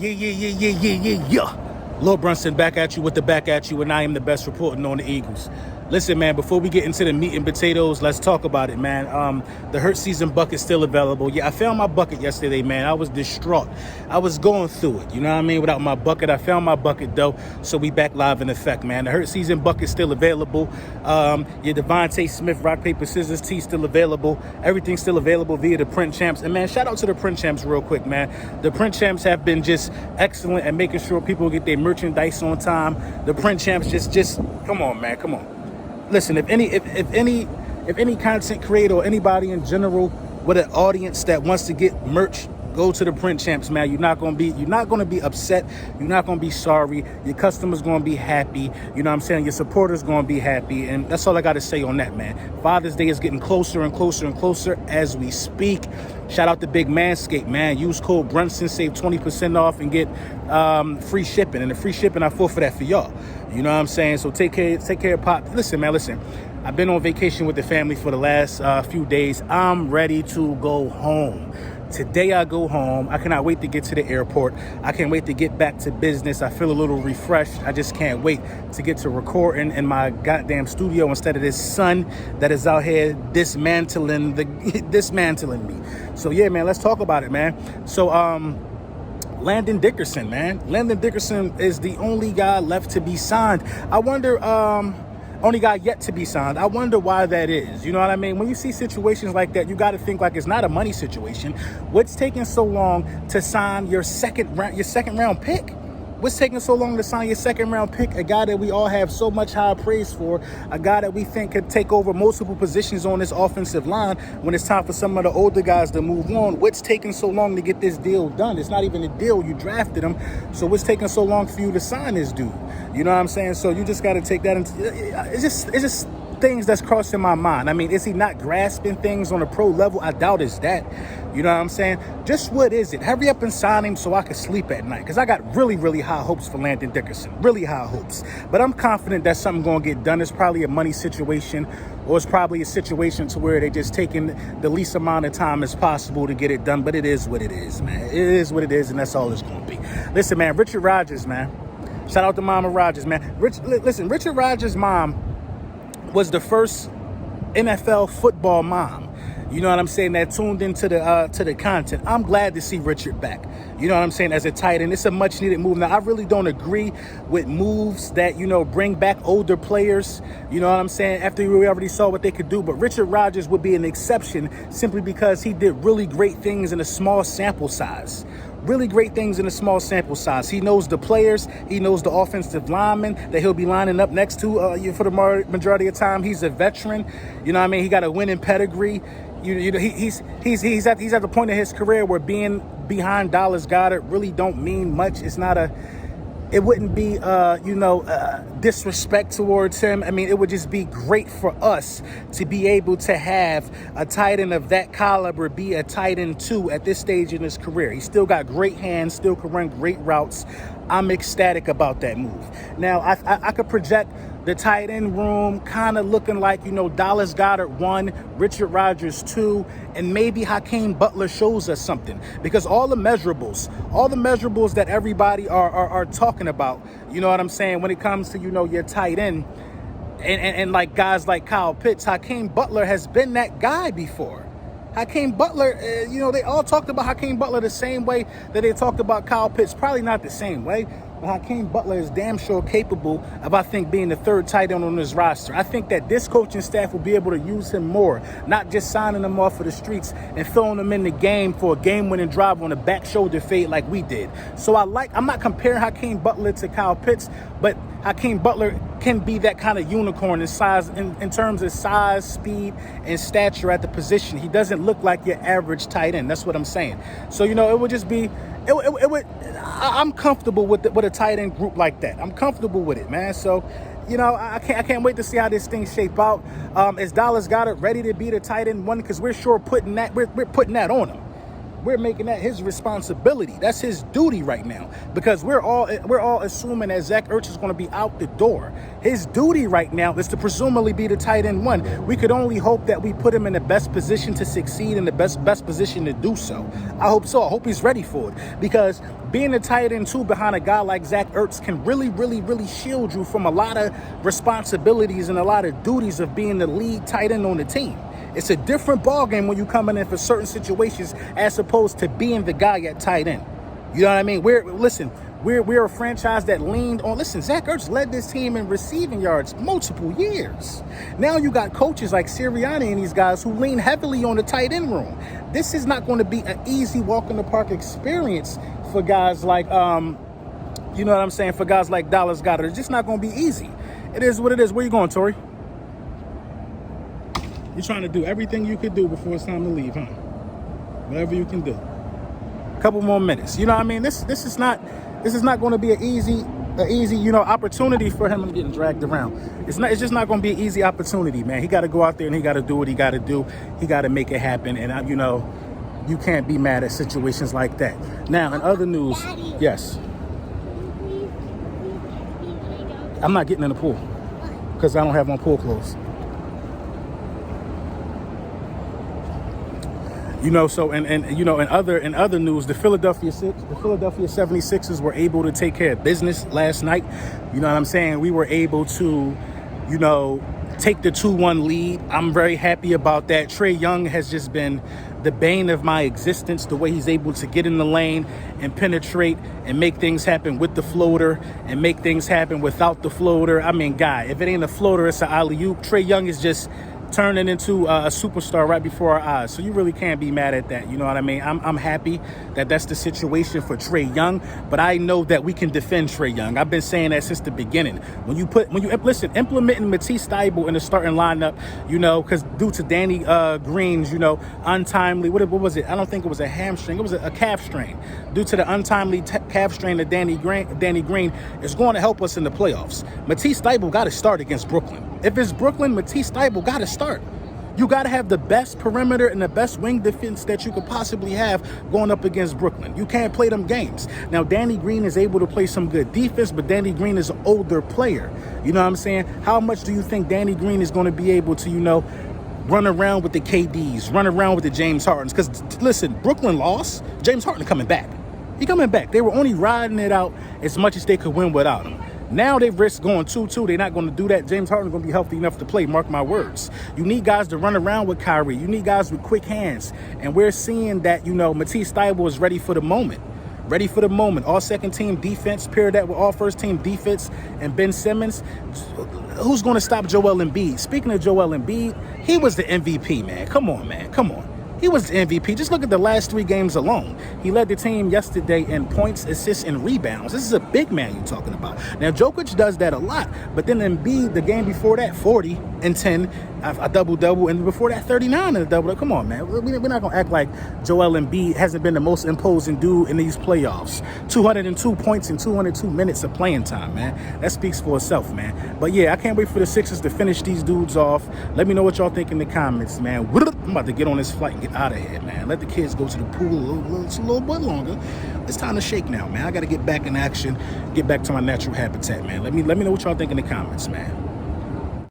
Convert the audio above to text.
Yeah. Lil Brunson back at you with the back at you, and I am the best reporting on the Eagles. Listen, man, before we get into the meat and potatoes, let's talk about it, man. The Hurt Season bucket's still available. Yeah, I found my bucket yesterday, man. I was distraught. I was going through it, you know what I mean? Without my bucket, I found my bucket, though, so we back live in effect, man. The Hurt Season bucket's still available. Your Devontae Smith Rock, Paper, Scissors tee still available. Everything's still available via the Print Champs. And, man, shout out to the Print Champs real quick, man. The Print Champs have been just excellent at making sure people get their merchandise on time. The Print Champs just come on, man, come on. Listen, if any content creator or anybody in general with an audience that wants to get merch, go to the Print Champs, man. You're not gonna be upset. You're not gonna be sorry. Your customers gonna be happy. You know what I'm saying? Your supporters gonna be happy, and that's all I gotta say on that, man. Father's Day is getting closer and closer and closer as we speak. Shout out to Big Manscaped, man. Use code Brunson, save 20% off, and get free shipping. And the free shipping, I fought for that for y'all. You know what I'm saying? So take care of Pop. Listen, man, listen. I've been on vacation with the family for the last few days. I'm ready to go home. Today I go home. I cannot wait to get to the airport. I can't wait to get back to business. I feel a little refreshed. I just can't wait to get to recording in my goddamn studio instead of this son that is out here dismantling me. So yeah, man, let's talk about it, man. So Landon Dickerson, man. Landon Dickerson is the only guy left to be signed. I wonder, only guy yet to be signed. I wonder why that is. You know what I mean? When you see situations like that, you got to think like it's not a money situation. What's taking so long to sign your second round pick? What's taking so long to sign your second round pick? A guy that we all have so much high praise for, a guy that we think could take over multiple positions on this offensive line when it's time for some of the older guys to move on. What's taking so long to get this deal done? It's not even a deal. You drafted him. So what's taking so long for you to sign this dude? You know what I'm saying? So you just got to take that into, it's just things that's crossing my mind. I mean, is he not grasping things on a pro level? I doubt it's that. You know what I'm saying? Just what is it? Hurry up and sign him so I can sleep at night. Because I got really, really high hopes for Landon Dickerson. Really high hopes. But I'm confident that something's going to get done. It's probably a money situation, or it's probably a situation to where they're just taking the least amount of time as possible to get it done. But it is what it is, man. It is what it is, and that's all it's going to be. Listen, man, Richard Rodgers, man. Shout out to Mama Rodgers, man. Richard Rodgers' mom was the first NFL football mom. You know what I'm saying? That tuned into the content. I'm glad to see Richard back. You know what I'm saying? As a tight end, it's a much needed move. Now, I really don't agree with moves that, you know, bring back older players. You know what I'm saying? After we already saw what they could do. But Richard Rodgers would be an exception simply because he did really great things in a small sample size. Really great things in a small sample size. He knows the players. He knows the offensive linemen that he'll be lining up next to for the majority of the time. He's a veteran. You know what I mean? He got a winning pedigree. You know, he's at the point in his career where being behind Dallas Goedert really don't mean much. It wouldn't be disrespect towards him. I mean, it would just be great for us to be able to have a tight end of that caliber be a tight end too at this stage in his career. He's still got great hands, still can run great routes. I'm ecstatic about that move. Now, I could project the tight end room kind of looking like, you know, Dallas Goedert 1, Richard Rodgers 2, and maybe Hakeem Butler shows us something. Because all the measurables that everybody are talking about, you know what I'm saying, when it comes to, you know, your tight end and like guys like Kyle Pitts, Hakeem Butler has been that guy before. Hakeem Butler, you know, they all talked about Hakeem Butler the same way that they talked about Kyle Pitts. Probably not the same way, but Hakeem Butler is damn sure capable of, I think, being the third tight end on his roster. I think that this coaching staff will be able to use him more, not just signing him off of the streets and throwing him in the game for a game-winning drive on a back shoulder fade like we did. So I'm not comparing Hakeem Butler to Kyle Pitts, but Hakeem Butler can be that kind of unicorn in size, in terms of size, speed, and stature at the position. He doesn't look like your average tight end. That's what I'm saying. So, you know, it would just be, I'm comfortable with a tight end group like that. I'm comfortable with it, man. So, you know, I can't wait to see how this thing shape out. Is Dallas Goedert ready to be the tight end one? Because we're sure putting that on him. we're making that his responsibility. That's his duty right now, because we're all assuming that Zach Ertz is going to be out the door. His duty right now is to presumably be the tight end one. We could only hope that we put him in the best position to succeed, in the best position to do so. I hope so. I hope he's ready for it, because being a tight end two behind a guy like Zach Ertz can really, really, really shield you from a lot of responsibilities and a lot of duties of being the lead tight end on the team. It's a different ballgame when you coming in for certain situations as opposed to being the guy at tight end. You know what I mean? We're a franchise that leaned on. Listen, Zach Ertz led this team in receiving yards multiple years. Now you got coaches like Sirianni and these guys who lean heavily on the tight end room. This is not going to be an easy walk in the park experience for guys like, you know what I'm saying? For guys like Dallas Goedert. It's just not going to be easy. It is what it is. Where you going, Tori? You're trying to do everything you could do before it's time to leave, huh? Whatever you can do. A couple more minutes. You know what I mean? This is not going to be an easy, opportunity for him. I'm getting dragged around. It's just not going to be an easy opportunity, man. He got to go out there and he got to do what he got to do. He got to make it happen. And you can't be mad at situations like that. Now, in other news, Daddy, yes. I'm not getting in the pool because I don't have my pool clothes. So in other news, the Philadelphia 76ers were able to take care of business last night. You know what I'm saying? We were able to, take the 2-1 lead. I'm very happy about that. Trae Young has just been the bane of my existence, the way he's able to get in the lane and penetrate and make things happen with the floater and make things happen without the floater. I mean, guy, if it ain't a floater, it's an alley-oop. Trae Young is just turning into a superstar right before our eyes. So you really can't be mad at that. You know what I mean? I'm happy that that's the situation for Trae Young, but I know that we can defend Trae Young. I've been saying that since the beginning. Implementing Matisse Thybulle in the starting lineup, because due to Danny Green's, untimely, what was it? I don't think it was a hamstring. It was a calf strain. Due to the untimely calf strain of Danny Green, it's going to help us in the playoffs. Matisse Thybulle got to start against Brooklyn. If it's Brooklyn, Matisse Thybulle got to start. You got to have the best perimeter and the best wing defense that you could possibly have going up against Brooklyn. You can't play them games. Now, Danny Green is able to play some good defense, but Danny Green is an older player. You know what I'm saying? How much do you think Danny Green is going to be able to, run around with the KDs, run around with the James Hardens? Because, listen, Brooklyn lost. James Harden coming back. He coming back. They were only riding it out as much as they could win without him. Now they've risked going 2-2. They're not going to do that. James Harden's going to be healthy enough to play, mark my words. You need guys to run around with Kyrie. You need guys with quick hands. And we're seeing that, Matisse Thybulle is ready for the moment. Ready for the moment. All second-team defense, pair that with all first-team defense and Ben Simmons. Who's going to stop Joel Embiid? Speaking of Joel Embiid, he was the MVP, man. Come on, man. Come on. He was the MVP. Just look at the last 3 games alone. He led the team yesterday in points, assists, and rebounds. This is a big man you're talking about. Now, Jokic does that a lot. But then Embiid, the game before that, 40 and 10, a double-double. And before that, 39 and a double-double. Come on, man. We're not going to act like Joel Embiid hasn't been the most imposing dude in these playoffs. 202 points in 202 minutes of playing time, man. That speaks for itself, man. But, yeah, I can't wait for the Sixers to finish these dudes off. Let me know what y'all think in the comments, man. I'm about to get on this flight and get out of here, man. Let the kids go to the pool a little bit longer. It's time to shake now, man. I got to get back in action, get back to my natural habitat, man. Let me know what y'all think in the comments, man.